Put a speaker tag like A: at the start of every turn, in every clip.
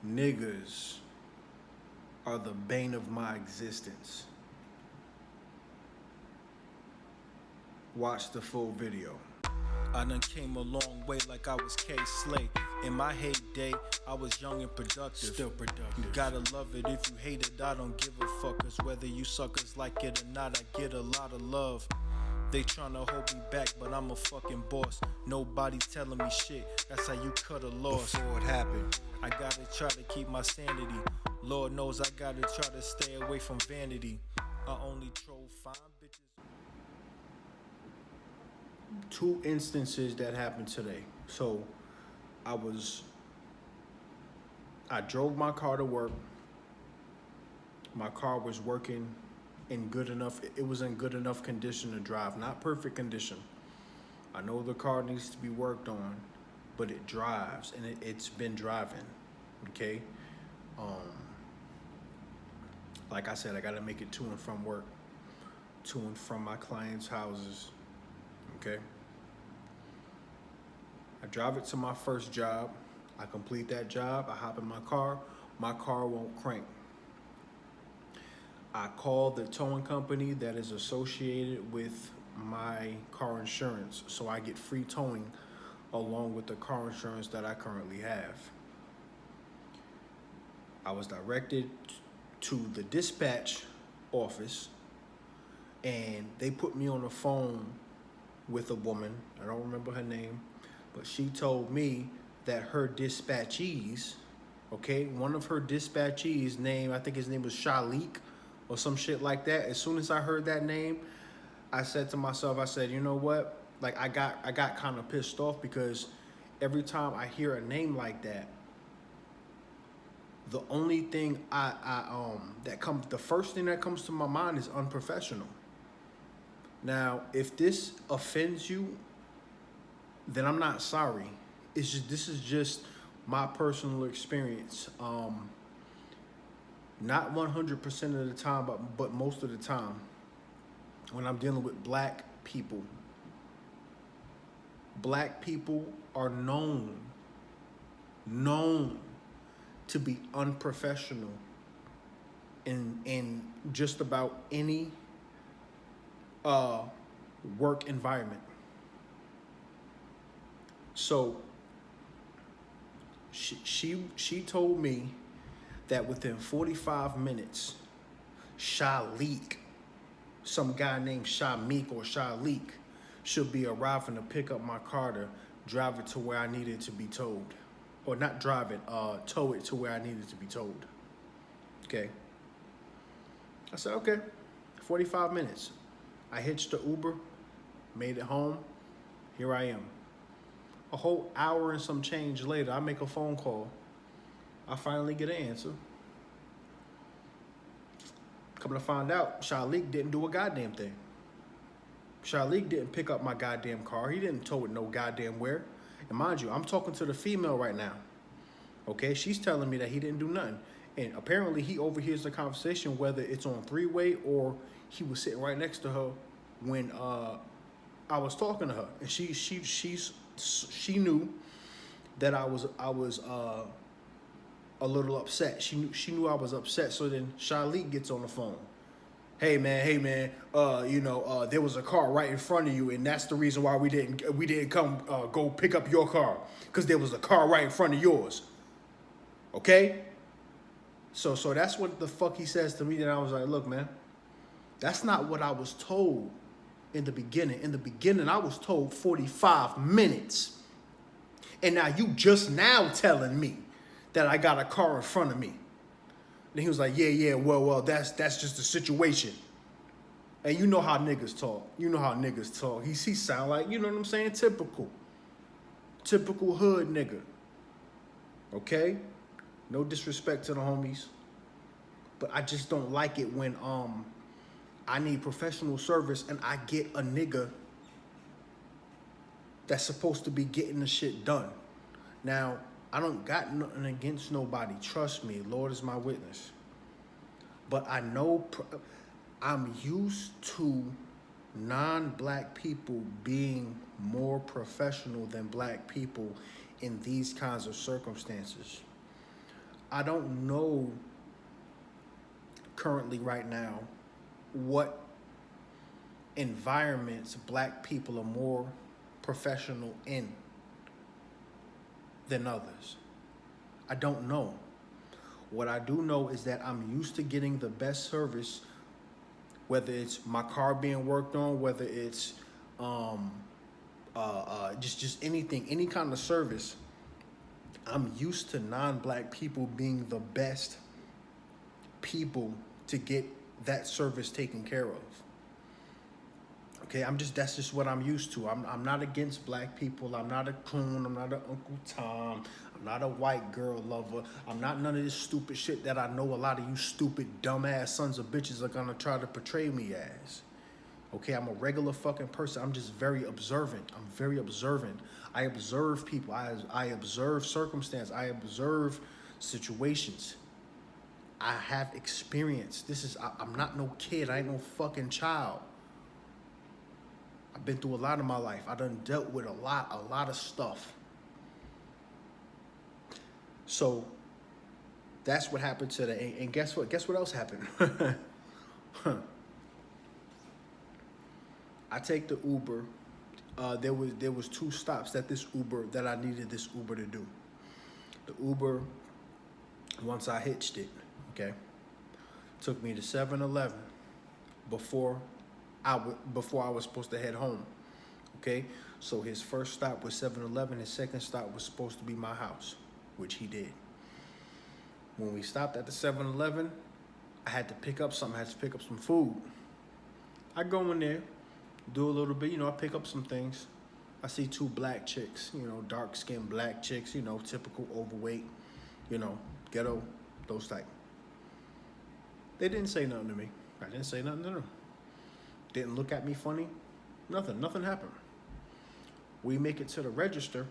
A: Niggas are the bane of my existence. Watch the full video. I done came a long way like I was K. Slay. In my heyday, I was young and productive. Still productive. You gotta love it. If you hate it, I don't give a fuck. Cause whether you suckers like it or not, I get a lot of love. They tryna hold me back, but I'm a fucking boss. Nobody telling me shit. That's how you cut a loss. Before it happened, I gotta try to keep my sanity. Lord knows I gotta try to stay away from vanity. I only troll fine bitches. Two instances that happened today. So I drove my car to work. My car was working in good enough, it was in good enough condition to drive. Not perfect condition. I know the car needs to be worked on, but it drives and it's been driving, okay? Like I said, I gotta make it to and from work, to and from my clients' houses, okay? I drive it to my first job. I complete that job. I hop in my car won't crank. I call the towing company that is associated with my car insurance, so I get free towing along with the car insurance that I currently have. I was directed to the dispatch office, and they put me on the phone with a woman. I don't remember her name, but she told me that her dispatchees, okay, one of her dispatchees name, I think his name was Shalik or some shit like that. As soon as I heard that name, I said to myself, I said, you know what? Like I got kind of pissed off because every time I hear a name like that, the only thing the first thing that comes to my mind is unprofessional. Now, if this offends you, then I'm not sorry. It's just, this is just my personal experience. Not 100% of the time, but most of the time, when I'm dealing with black people are known to be unprofessional in just about any work environment. So she told me that within 45 minutes, Shalik, some guy named Shamik or Shalik, should be arriving to pick up my car to drive it to where I needed to be towed. Or not drive it, tow it to where I needed to be towed. Okay. I said, okay, 45 minutes. I hitched the Uber, made it home. Here I am. A whole hour and some change later, I make a phone call. I finally get an answer. Come to find out, Shalik didn't do a goddamn thing. Shalik didn't pick up my goddamn car. He didn't tow it no goddamn where. And mind you, I'm talking to the female right now. Okay, she's telling me that he didn't do nothing. And apparently he overhears the conversation, whether it's on three-way or he was sitting right next to her when I was talking to her. And she knew that I was a little upset. She knew I was upset. So then Shalik gets on the phone. Hey man, there was a car right in front of you, and that's the reason why we didn't come go pick up your car, because there was a car right in front of yours. Okay? So that's what the fuck he says to me. Then I was like, look, man, that's not what I was told in the beginning. In the beginning, I was told 45 minutes. And now you just now telling me that I got a car in front of me. And he was like, yeah, well, that's just the situation. And you know how niggas talk. He sound like, you know what I'm saying? Typical hood nigga. Okay? No disrespect to the homies. But I just don't like it when I need professional service and I get a nigga that's supposed to be getting the shit done. Now, I don't got nothing against nobody. Trust me, Lord is my witness. But I know I'm used to non-black people being more professional than black people in these kinds of circumstances. I don't know currently right now what environments black people are more professional in than others. I don't know. What I do know is that I'm used to getting the best service, whether it's my car being worked on, whether it's just anything, any kind of service. I'm used to non-black people being the best people to get that service taken care of. Okay, that's just what I'm used to. I'm not against black people. I'm not a coon. I'm not an Uncle Tom. I'm not a white girl lover. I'm not none of this stupid shit that I know a lot of you stupid, dumbass sons of bitches are gonna try to portray me as. Okay, I'm a regular fucking person. I'm just very observant. I'm very observant. I observe people. I observe circumstance. I observe situations. I have experience. I'm not no kid. I ain't no fucking child. I've been through a lot of my life. I done dealt with a lot of stuff. So that's what happened today. And guess what? Guess what else happened? I take the Uber. There was 2 stops that I needed this Uber to do. The Uber, once I hitched it, okay, took me to 7-Eleven before I was supposed to head home. Okay, so his first stop was 7-Eleven. His second stop was supposed to be my house, which he did. When we stopped at the 7-Eleven, I had to pick up something. I had to pick up some food. I go in there, do a little bit, I pick up some things. I see 2 black chicks, dark-skinned black chicks, typical overweight, ghetto, those type. They didn't say nothing to me. I didn't say nothing to them. Didn't look at me funny. Nothing happened. We make it to the register.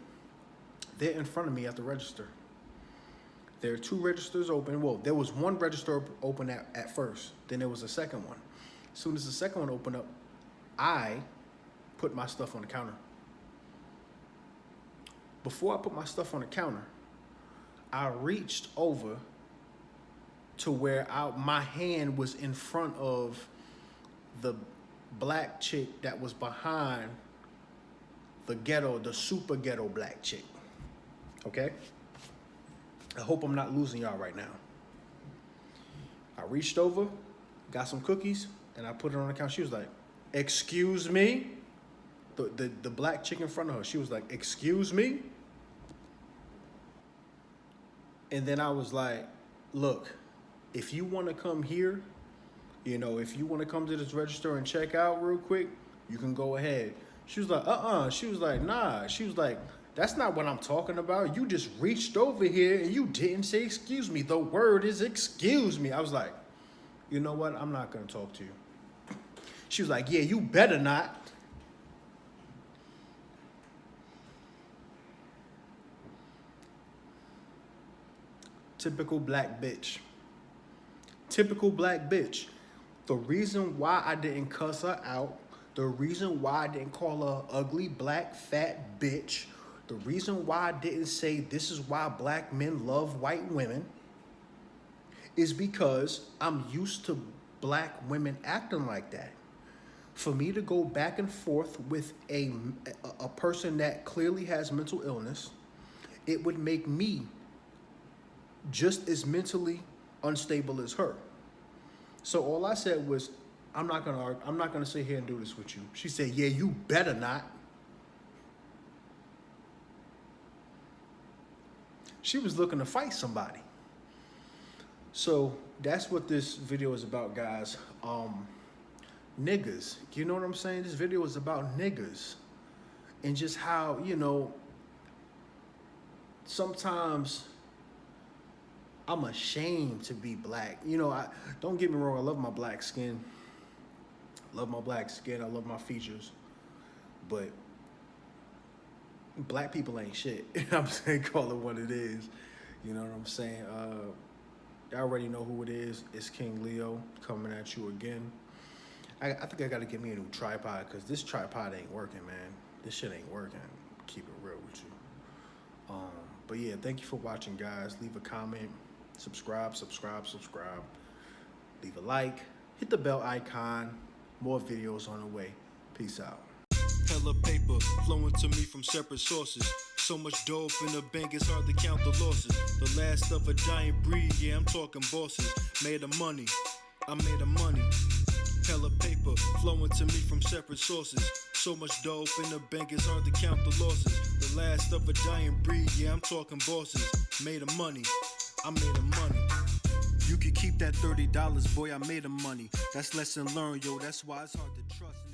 A: They're in front of me at the register. There are 2 registers open. Well, there was 1 register open at first. Then there was a second one. As soon as the second one opened up, I put my stuff on the counter. Before I put my stuff on the counter, I reached over to where my hand was in front of the black chick that was behind the ghetto, the super ghetto black chick. Okay? I hope I'm not losing y'all right now. I reached over, got some cookies, and I put it on the counter. She was like, "Excuse me?" The black chick in front of her, she was like, "Excuse me?" And then I was like, "Look, if you want to come here, if you want to come to this register and check out real quick, you can go ahead." She was like, She was like, "Nah." She was like, "That's not what I'm talking about. You just reached over here and you didn't say excuse me. The word is excuse me." I was like, "You know what? I'm not going to talk to you." She was like, "Yeah, you better not." Typical black bitch. Typical black bitch. The reason why I didn't cuss her out, the reason why I didn't call her ugly, black, fat bitch, the reason why I didn't say this is why black men love white women is because I'm used to black women acting like that. For me to go back and forth with a person that clearly has mental illness, it would make me just as mentally unstable as her. So all I said was, I'm not gonna sit here and do this with you. She said, "Yeah, you better not." She was looking to fight somebody. So that's what this video is about, guys. Niggas. You know what I'm saying? This video is about niggas. And just how, sometimes I'm ashamed to be black. Don't get me wrong, I love my black skin. I love my features. But black people ain't shit. I'm saying, call it what it is. You know what I'm saying? I already know who it is. It's King Leo coming at you again. I think I got to get me a new tripod because this tripod ain't working, man. This shit ain't working. Keep it real with you. But yeah, thank you for watching, guys. Leave a comment. Subscribe. Leave a like. Hit the bell icon. More videos on the way. Peace out.
B: Hella paper flowing to me from separate sources. So much dope in the bank, it's hard to count the losses. The last of a dying breed, yeah, I'm talking bosses. Made of money, I made of money. Hella paper flowing to me from separate sources. So much dope in the bank, it's hard to count the losses. The last of a dying breed, yeah, I'm talking bosses. Made of money, I made of money. You can keep that $30, boy, I made of money. That's lesson learned, yo, that's why it's hard to trust.